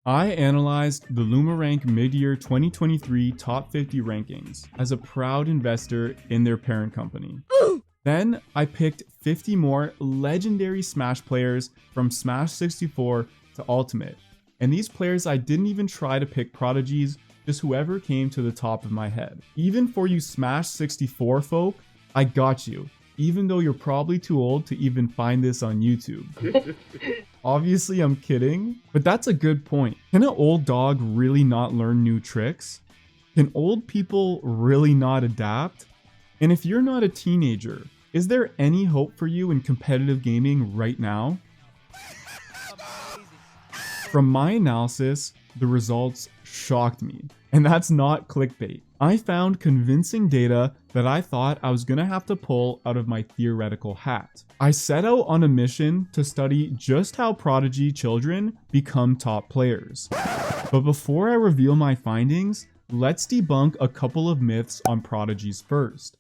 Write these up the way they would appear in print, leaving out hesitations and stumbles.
I analyzed the Lumarank mid-year 2023 top 50 rankings as a proud investor in their parent company. Then I picked 50 more legendary Smash players from Smash 64 to Ultimate. And these players I didn't even try to pick prodigies, just whoever came to the top of my head. Even for you Smash 64 folk, I got you, even though you're probably too old to even find this on YouTube. Obviously I'm kidding, but that's a good point. Can an old dog really not learn new tricks? Can old people really not adapt? And if you're not a teenager, is there any hope for you in competitive gaming right now? From my analysis, the results shocked me. And that's not clickbait. I found convincing data that I thought I was gonna have to pull out of my theoretical hat. I set out on a mission to study just how Prodigy children become top players. But before I reveal my findings, let's debunk a couple of myths on prodigies first.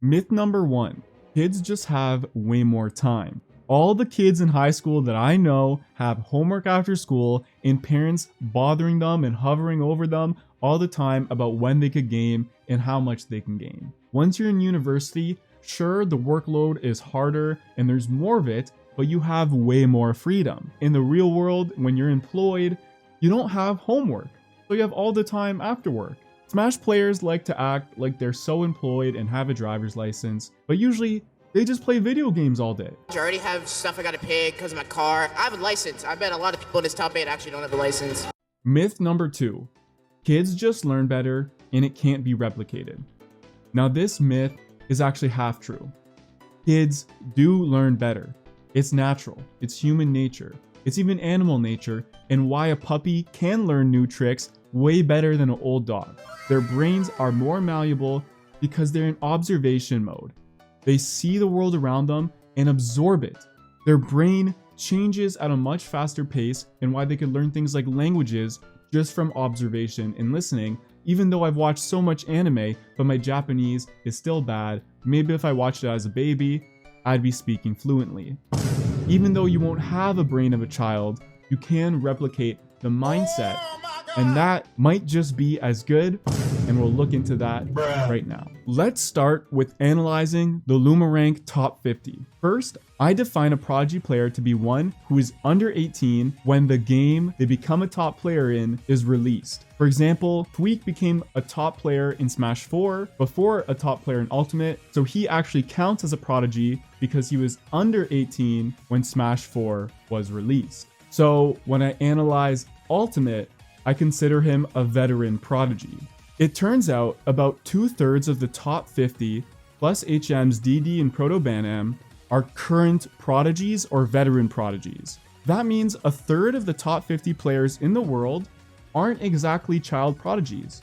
Myth number 1, kids just have way more time. All the kids in high school that I know have homework after school and parents bothering them and hovering over them all the time about when they could game and how much they can game. Once you're in university, sure, the workload is harder and there's more of it, but you have way more freedom. In the real world, when you're employed, you don't have homework, so you have all the time after work. Smash players like to act like they're so employed and have a driver's license, but usually they just play video games all day. I already have stuff I gotta pay because of my car. I have a license. I bet a lot of people in this top 8 actually don't have a license. Myth number 2, kids just learn better and it can't be replicated. Now this myth is actually half true. Kids do learn better. It's natural. It's human nature. It's even animal nature, and why a puppy can learn new tricks way better than an old dog. Their brains are more malleable because they're in observation mode. They see the world around them and absorb it. Their brain changes at a much faster pace, and why they could learn things like languages just from observation and listening, even though I've watched so much anime, but my Japanese is still bad. Maybe if I watched it as a baby, I'd be speaking fluently. Even though you won't have a brain of a child, you can replicate the mindset, and that might just be as good, and we'll look into that right now. Let's start with analyzing the Lumarank top 50. First, I define a Prodigy player to be one who is under 18 when the game they become a top player in is released. For example, Tweak became a top player in Smash 4 before a top player in Ultimate, so he actually counts as a Prodigy because he was under 18 when Smash 4 was released. So when I analyze Ultimate, I consider him a veteran Prodigy. It turns out about 2/3 of the top 50 plus HM's DD and Proto Ban are current Prodigies or veteran Prodigies. That means 1/3 of the top 50 players in the world aren't exactly child prodigies.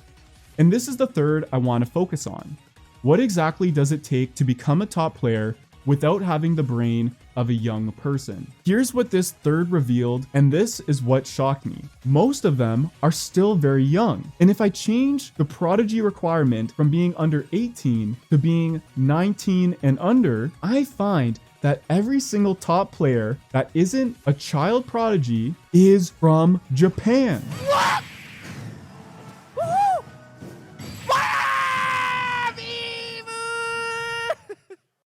And this is the third I want to focus on. What exactly does it take to become a top player without having the brain of a young person? Here's what this third revealed, and this is what shocked me. Most of them are still very young. And if I change the Prodigy requirement from being under 18 to being 19 and under, I find that every single top player that isn't a child prodigy is from Japan. What?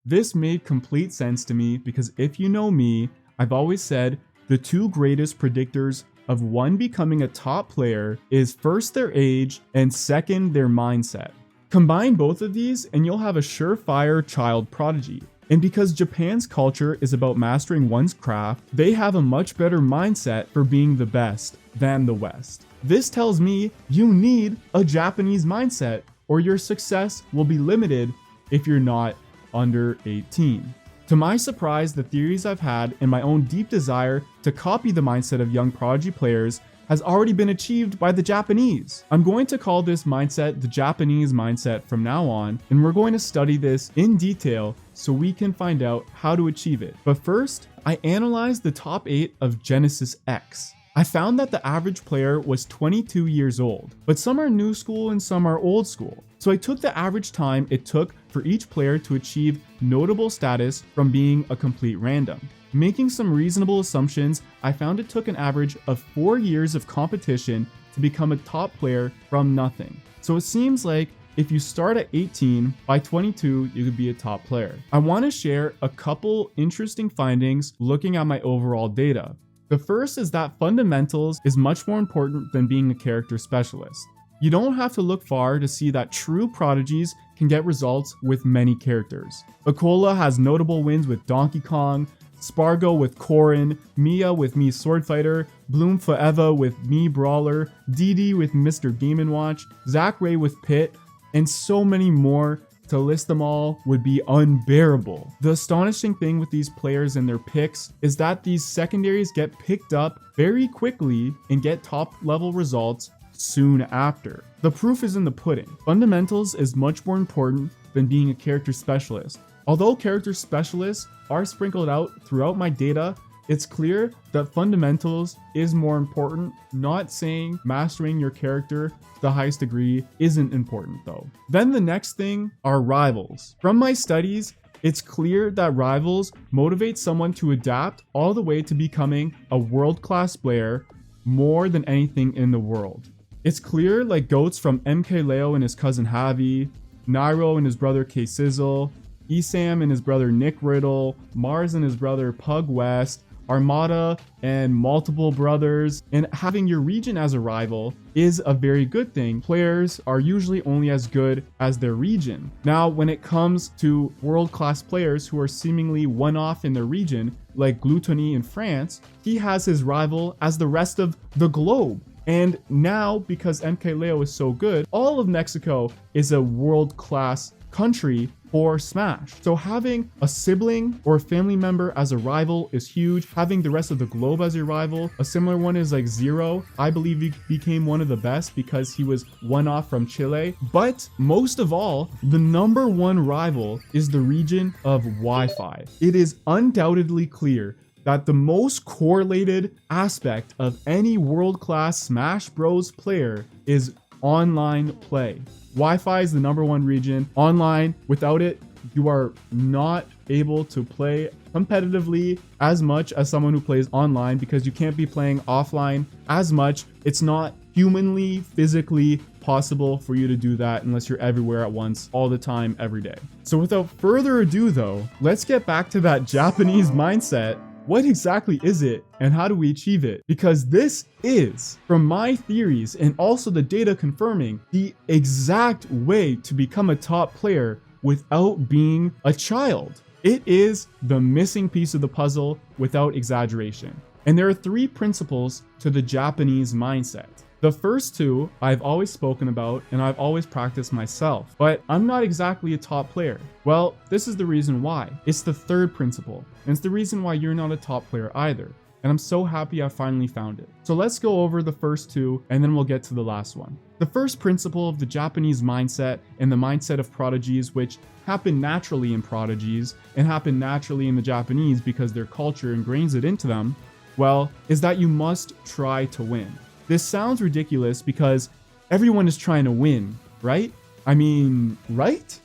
This made complete sense to me because if you know me, I've always said the two greatest predictors of one becoming a top player is first their age and second their mindset. Combine both of these and you'll have a surefire child prodigy. And because Japan's culture is about mastering one's craft, they have a much better mindset for being the best than the West. This tells me you need a Japanese mindset or your success will be limited if you're not under 18. To my surprise, the theories I've had and my own deep desire to copy the mindset of young Prodigy players has already been achieved by the Japanese. I'm going to call this mindset the Japanese mindset from now on, and we're going to study this in detail so we can find out how to achieve it. But first, I analyzed the top 8 of Genesis X. I found that the average player was 22 years old, but some are new school and some are old school. So I took the average time it took for each player to achieve notable status from being a complete random. Making some reasonable assumptions, I found it took an average of 4 years of competition to become a top player from nothing. So it seems like if you start at 18, by 22, you could be a top player. I want to share a couple interesting findings looking at my overall data. The first is that fundamentals is much more important than being a character specialist. You don't have to look far to see that true prodigies can get results with many characters. Akola has notable wins with Donkey Kong, Spargo with Corrin, Mia with Me Sword Fighter, Bloom Forever with Me Brawler, Dee with Mr. Game & Watch, Zach Ray with Pit, and so many more. To list them all would be unbearable. The astonishing thing with these players and their picks is that these secondaries get picked up very quickly and get top level results soon after. The proof is in the pudding. Fundamentals is much more important than being a character specialist. Although character specialists are sprinkled out throughout my data, it's clear that fundamentals is more important. Not saying mastering your character to the highest degree isn't important though. Then the next thing are rivals. From my studies, it's clear that rivals motivate someone to adapt all the way to becoming a world-class player more than anything in the world. It's clear like GOATs from MKLeo and his cousin Javi, Nairo and his brother K-Sizzle, Esam and his brother Nick Riddle, Mars and his brother Pug West, Armada and multiple brothers, and having your region as a rival is a very good thing. Players are usually only as good as their region. Now, when it comes to world-class players who are seemingly one-off in their region, like Gluttony in France, he has his rival as the rest of the globe. And now, because MKLeo is so good, all of Mexico is a world-class country for Smash. So having a sibling or a family member as a rival is huge. Having the rest of the globe as your rival, a similar one is like Zero. I believe he became one of the best because he was one off from Chile. But most of all, the number one rival is the region of Wi-Fi. It is undoubtedly clear that the most correlated aspect of any world-class Smash Bros player is online play. Wi-Fi is the number one region. Online, without it, you are not able to play competitively as much as someone who plays online because you can't be playing offline as much. It's not humanly, physically possible for you to do that unless you're everywhere at once, all the time, every day. So without further ado though, let's get back to that Japanese mindset. What exactly is it and how do we achieve it? Because this is, from my theories and also the data confirming, the exact way to become a top player without being a child. It is the missing piece of the puzzle without exaggeration. And there are 3 principles to the Japanese mindset. The first 2 I've always spoken about and I've always practiced myself, but I'm not exactly a top player. Well, this is the reason why. It's the 3rd principle, and it's the reason why you're not a top player either. And I'm so happy I finally found it. So let's go over the first 2 and then we'll get to the last one. The first principle of the Japanese mindset and the mindset of prodigies, which happen naturally in prodigies and happen naturally in the Japanese because their culture ingrains it into them, well, is that you must try to win. This sounds ridiculous because everyone is trying to win, right? I mean, right?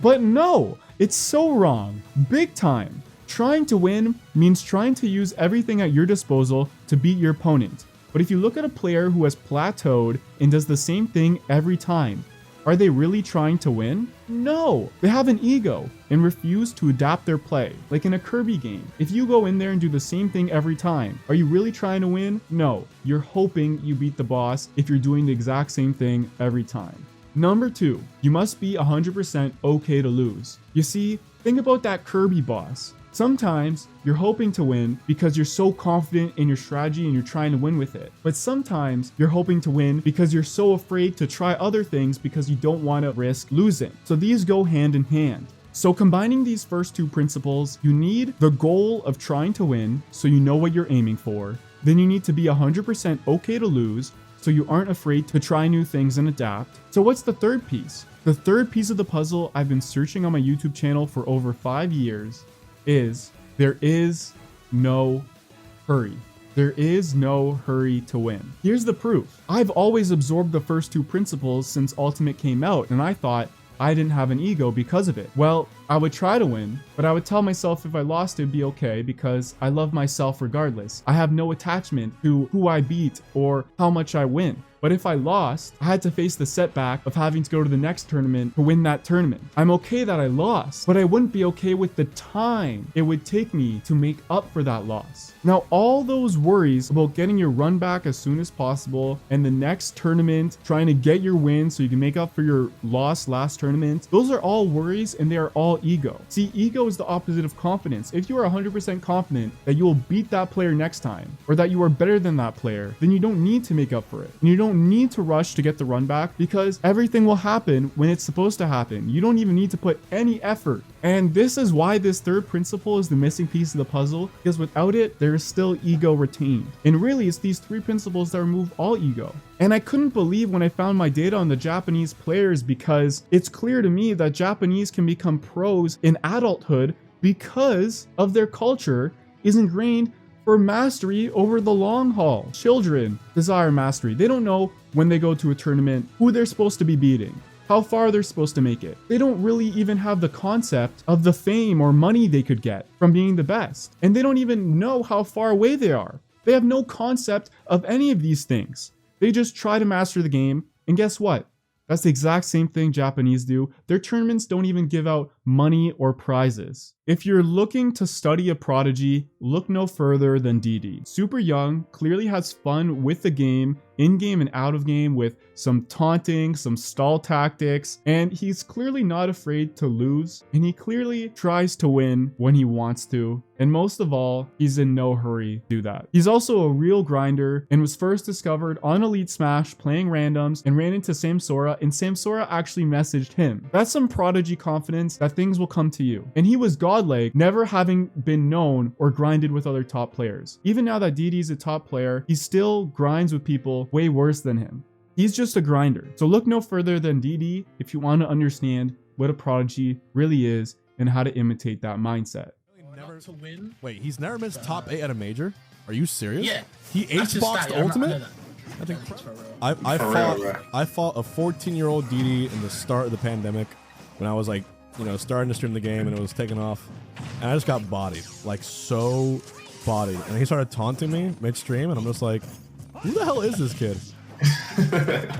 But no, it's so wrong, big time. Trying to win means trying to use everything at your disposal to beat your opponent. But if you look at a player who has plateaued and does the same thing every time, are they really trying to win? No, they have an ego and refuse to adapt their play, like in a Kirby game. If you go in there and do the same thing every time, are you really trying to win? No, you're hoping you beat the boss if you're doing the exact same thing every time. Number 2, you must be 100% okay to lose. You see, think about that Kirby boss. Sometimes you're hoping to win because you're so confident in your strategy and you're trying to win with it. But sometimes you're hoping to win because you're so afraid to try other things because you don't want to risk losing. So these go hand in hand. So combining these first 2 principles, you need the goal of trying to win so you know what you're aiming for. Then you need to be 100% okay to lose so you aren't afraid to try new things and adapt. So what's the 3rd piece? The 3rd piece of the puzzle I've been searching on my YouTube channel for over 5 years is there is no hurry. There is no hurry to win. Here's the proof. I've always absorbed the first 2 principles since Ultimate came out, and I thought I didn't have an ego because of it. Well, I would try to win, but I would tell myself if I lost, it'd be okay because I love myself regardless. I have no attachment to who I beat or how much I win. But if I lost, I had to face the setback of having to go to the next tournament to win that tournament. I'm okay that I lost, but I wouldn't be okay with the time it would take me to make up for that loss. Now, all those worries about getting your run back as soon as possible and the next tournament, trying to get your win so you can make up for your loss last tournament, those are all worries and they are all ego. See, ego is the opposite of confidence. If you are 100% confident that you will beat that player next time or that you are better than that player, then you don't need to make up for it. And you don't need to rush to get the run back because everything will happen when it's supposed to happen. You don't even need to put any effort. And this is why this third principle is the missing piece of the puzzle, because without it, there is still ego retained. And really, it's these three principles that remove all ego. And I couldn't believe when I found my data on the Japanese players, because it's clear to me that Japanese can become pros in adulthood because of their culture is ingrained for mastery over the long haul. Children desire mastery. They don't know when they go to a tournament who they're supposed to be beating, how far they're supposed to make it. They don't really even have the concept of the fame or money they could get from being the best. And they don't even know how far away they are. They have no concept of any of these things. They just try to master the game. And guess what? That's the exact same thing Japanese do. Their tournaments don't even give out money or prizes. If you're looking to study a prodigy, look no further than DD. Super young, clearly has fun with the game, in-game and out of game, with some taunting, some stall tactics, and he's clearly not afraid to lose, and he clearly tries to win when he wants to, and most of all, he's in no hurry to do that. He's also a real grinder and was first discovered on Elite Smash playing randoms and ran into Samsora, and Samsora actually messaged him. That's some prodigy confidence that things will come to you. And he was godlike, never having been known or grinded with other top players. Even now that DD's a top player, he still grinds with people way worse than him. He's just a grinder. So look no further than DD if you want to understand what a prodigy really is and how to imitate that mindset. Never to win. Wait, he's never missed top 8 at a major? Are you serious? Yeah. He H-boxed ultimate? I think I fought a 14-year-old DD in the start of the pandemic when I was like, you know, starting to stream the game and it was taking off. And I just got bodied, like so bodied. And he started taunting me midstream and I'm just like, who the hell is this kid?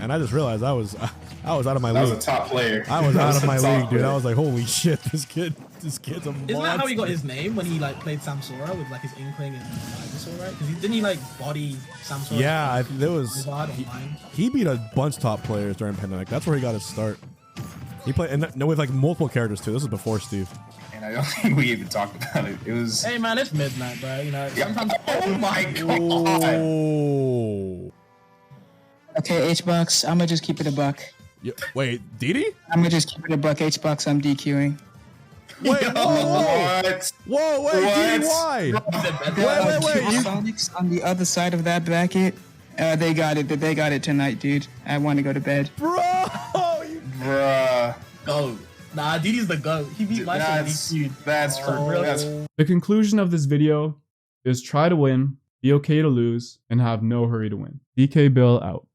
And I just realized I was out of my league. That was a top player. I was out of my league, dude. I was like, holy shit, this kid's a monster. Isn't that how he got his name when he like played Samsora with like his Inkling and Dinosaur, right? Because didn't he like body Samsora? Yeah, there was. He beat a bunch of top players during pandemic. That's where he got his start. He played and no with like multiple characters too. This was before Steve. And I don't think we even talked about it. It was. Hey man, it's midnight, bro. You know. Yeah. Sometimes. Oh my god. Oh. Okay, H-Box, I'm gonna just keep it a buck. Yeah, wait, Didi? I'm gonna just keep it a buck. H-Box, I'm DQing. Wait, What? Whoa, wait, Didi, why? Wait. Sonics on the other side of that bracket, they got it. They got it tonight, dude. I want to go to bed. Bro! Bruh. Go. Nah, Didi's the GOAT. He beat my dude. That's The conclusion of this video is try to win, be okay to lose, and have no hurry to win. DK Bill out.